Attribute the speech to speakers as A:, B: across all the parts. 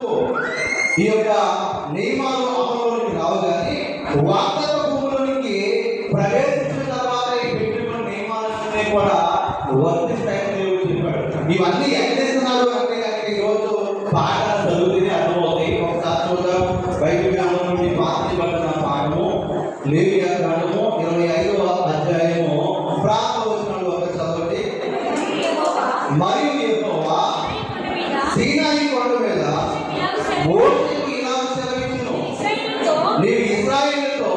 A: ఈ యొక్క నియమాలు అమలులోకి రావగానే వాగ్దాన భూములోనికి ప్రవేశించిన తర్వాత ఈ పెట్టుకున్న నియమాలన్నీ కూడా వర్తిస్తాయని దేవుడు చెప్పాడు. ఇవన్నీ ఎక్కడ చేస్తున్నాడు అంటే కనుక ఈరోజు పాఠాలు చదువుతూనే అర్థమవుతాయి. ఒకసారి చూద్దాం. బైబిల్ గ్రంథం నుండి మార్చబడిన పాఠము లేవియా గ్రంథము 25వ అధ్యాయము ప్రారంభ వచనంలో ఒక చదవండి. మరియు యెహోవా సీనాయి కొండ మీద మోషేకు ఇలా సెలవిచ్చెను, నీవు ఇశ్రాయేలుతో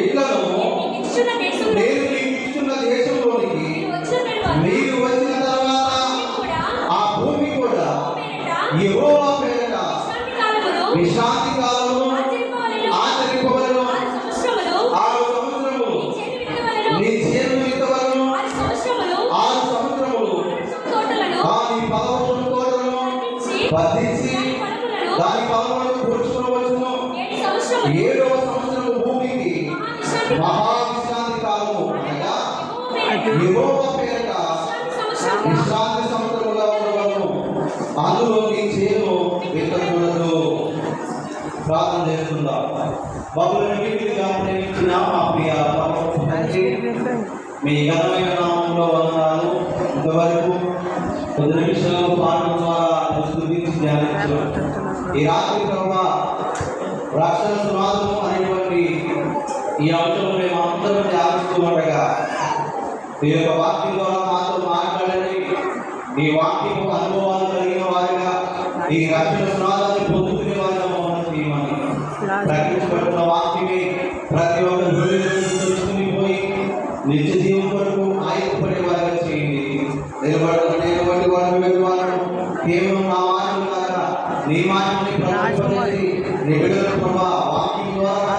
A: ఇట్లను నేను నీకు ఇచ్చిన దేశంలోనికి మీరు వచ్చిన తర్వాత ఆ భూమి కూడా యెహోవా పేరిట విశ్రాంతి కాలమును ఆచరింపవలెను. 6 సంవత్సరములు నీ చేను విత్తవలెను. 6 సంవత్సరములు నీ ఫలవృక్ష తోటలను వర్ధించి దాని ఫలములను కూర్చుకోవచ్చును. 7వ సంవత్సరము భూమికి మహావిశ్రాంతి కాలము అనగా యెహోవా పేరిట విశ్రాంతి సంవత్సరముగా ఉండవలెను. అందులో నీ చేను విత్తకూడదు. ప్రార్థన చేస్తుందాం. బాబులను విధిగా ప్రేమించిన మా ప్రియ పరలోకపు తండ్రి, మీ ఘనమైన నామములో వందనాలు. ఇంతవరకు కొద్ది నిమిషాలు పాఠం ద్వారా స్తుతించి ధ్యానించారు. ఈ రాత్రి ప్రభా రక్షణ సునాదము అనేటువంటి ఈ అంశంలో మేము అందరం ధ్యానిస్తూ ఉండగా మీ యొక్క వాక్యం ద్వారా మాతో మాట్లాడండి. ఈ వాక్యము అనుభవాలు కలిగిన వారిగా ఈ రక్షణ సునాదాన్ని పొందుకునే వారిగా మమ్మల్ని చేయమని ప్రకటించబడిన వాక్యమే ప్రతి ఒక్క తెలుసుకుని పోయి నిత్య జీవం వరకు ఆయపడే వారిగా చేయండి. నిలబడి వారు కేవలం నా వాక్యం ద్వారా నీ మాటని ప్రకటించి నీ బిడ్డల ప్రభా వాక్యం ద్వారా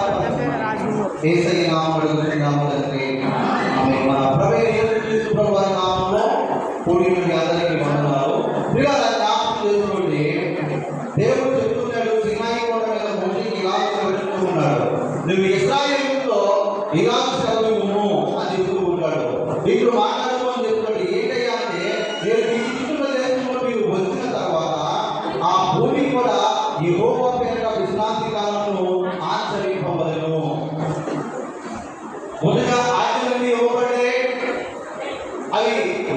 A: యేసయ్య నామములో తండ్రి ఆమేన్. మన ప్రభువైన యేసుక్రీస్తు ప్రభువు వారి నామములో కూడి ఉన్న అందరికీ వందనాలు. ప్రియులారా, జ్ఞాపకం చేసుకోండి, దేవుడు చెప్తున్నాడు సీనాయి కొండ మీద మోషేకి ఇలా సెలవిస్తూ ఉన్నాడు, నువ్వు ఇశ్రాయేలుతో ఇలా సెలవివ్వుము అని చెప్తూ ఉంటాడు. ఇప్పుడు మాట్లాడుతూ అని చెప్తాడు. ఏంటయ్యా అంటే, నేను ఈ ఇచ్చిన దేశంలో మీరు వచ్చిన తర్వాత ఆ భూమి కూడా యెహోవా పేరిట విశ్రాంతి కాలమును ఆచరింపవలెను. ముందుగా ఆజ్ఞలన్నీ ఇవ్వబడే అవి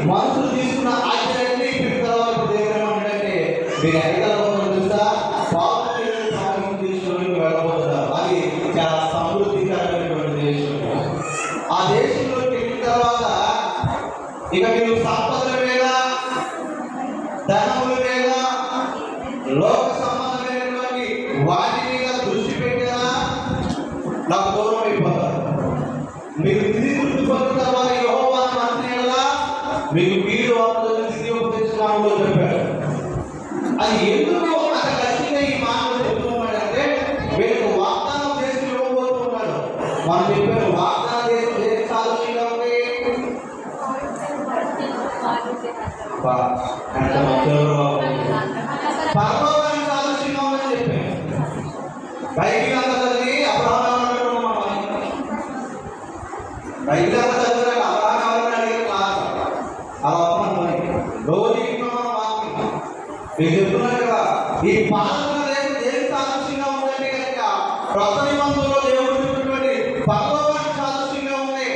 A: మనుషులు తీసుకున్న ఆజ్ఞలన్నీ ఇప్పుడు తర్వాత దేవుడు ఏమంటాడంటే, మీరు ఎక్కడికి తెలుసా, పాపం దేశంలోకి వెళ్ళబోతున్నారు. అది చాలా సమృద్ధికరమైనటువంటి దేశం. ఆ దేశంలోకి వెళ్ళిన తర్వాత ఇక మీరు సంపదల మీద, ధనముల మీద, లోక సంబంధమైనటువంటి వాటి మీద దృష్టి పెట్టినా నాకు దూరం అయిపోతారు. మీరు తిరిగి గుర్తుపడిన తర్వాత యెహోవాను మరచినట్లా మీకు మీరు వారితో స్థితి ఉపదేశంలో చెప్పారు. అది ఎందుకు అంత ఖచ్చితంగా ఈ మాటలు చెప్తున్నాడంటే, వీళ్ళకు వాగ్దానం చేసి ఇవ్వబోతున్నాడు. మనం చెప్పారు వాగ్దానం చేసి సాదృశ్యంగా ఉంది. పరలోకానికి సాదృశ్యంగా ఉందని చెప్పాను. బైబిల్ అంతా చదివి అబ్రహాము బైబిల్ అంతా చదివాక అబ్రహాము అడిగే క్లాస్ అలా రోజు మీరు చెప్తున్నారు కదా, ఈ పాలన దేనికి సాదృశ్యంగా ఉందంటే కనుక కొత్త నిబంధనలో దేవుడు చెప్పినటువంటి పరలోకానికి సాదృశ్యంగా ఉంది.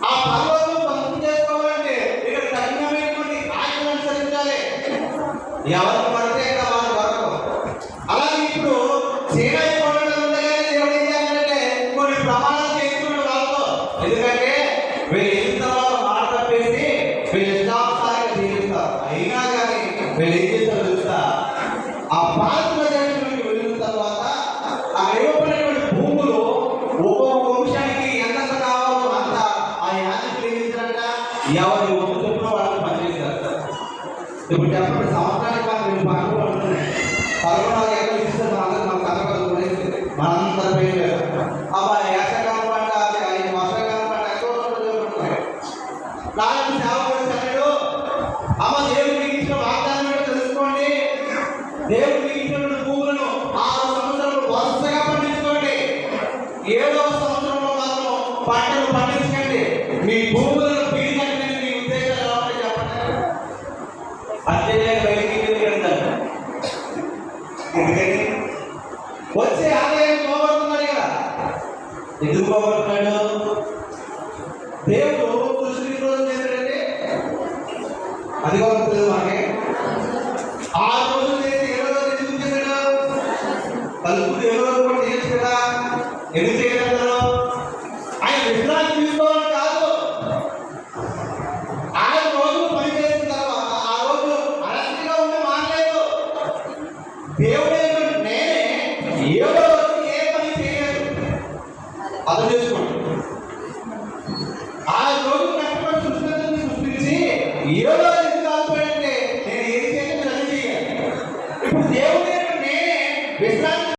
A: ఆ పరలోకం సొంతం చేసుకోవాలంటే ఇక్కడ కఠినమైనటువంటి ఆజ్ఞలు అనుసరించాలి. ఎవరికి పడితే ఇక్కడ వారి వరకు. అలాగే ఇప్పుడు సీనాయి కొండలో ఉండగానే దేవుడు ఏం చేయాలంటే కొన్ని ప్రమాణాలు చేసుకున్నాడు వాళ్ళతో. ఎందుకంటే వీళ్ళు వెళ్ళిన తర్వాత మాట తప్పేసి వీళ్ళు ఇష్టానుసారంగా జీవిస్తారు. అయినా కానీ వీళ్ళు ఏం చేస్తారు తెలుసా, ఆ పాలన దేశంలోకి వెళ్ళిన తర్వాత ఆ ఇవ్వబడినటువంటి భూములు ఒక్కొక్క వంశానికి ఎంత కావాలో అంత ఆ యాజకులు ఏం చేశారంట, ఎవరి వంతు చొప్పున వాళ్ళకి పనిచేశారు. ఇప్పుడు చెప్పండి, సంవత్సరానికి మీరు పండుగ ఉంటున్నాయి 11 ఎకరాలు ఇస్తే మనందరూ మన కథ మనందరి పేరు అబ్బాయి యాసకాలం పంట, 5 వర్షాకాలం పంట ఎక్కువ జరుగుతున్నాయి. నాలుగు సేవకుడు చెప్పాడు, అమ్మ దేవుడికి ఇచ్చిన వాగ్దానం తెలుసుకోండి. దేవుడికి ఇచ్చినటువంటి భూములను 6 సంవత్సరాలు వరుసగా పండించుకోండి. 7వ సంవత్సరంలో మాత్రం పంటలు పండించకండి. మీ భూములను పీడికండి. మీ ఉద్దేశాలు ఎలా ఉంటాయి చెప్పండి. అంతే బయటికి వెళ్తారు. ఎందుకని వచ్చే ఆదాయం పోగొడుతున్నాడు కదా. ఎందుకు పోగొడుతున్నాడు? దేవుడు సృష్టిని రోజు చేశాడంటే అది కూడా మనకి 6 రోజులు చేసి 7వ రోజు ఎందుకు చేశాడు? కలుపుడు 7వ రోజు కూడా చేయొచ్చు కదా. ఎందుకు చేయగలరు? ఆయన విశ్రాంతి తీసుకోవాలని కాదు. 6 రోజులు పని చేసిన తర్వాత ఆ రోజు అలసటగా ఉంటే మానలేదు. దేవుడే నేనే 7వ రోజు ఏ పని చేయలేదు. అర్థం చేసుకోండి. 6 రోజులు కష్టపడి సృష్టించి 7వ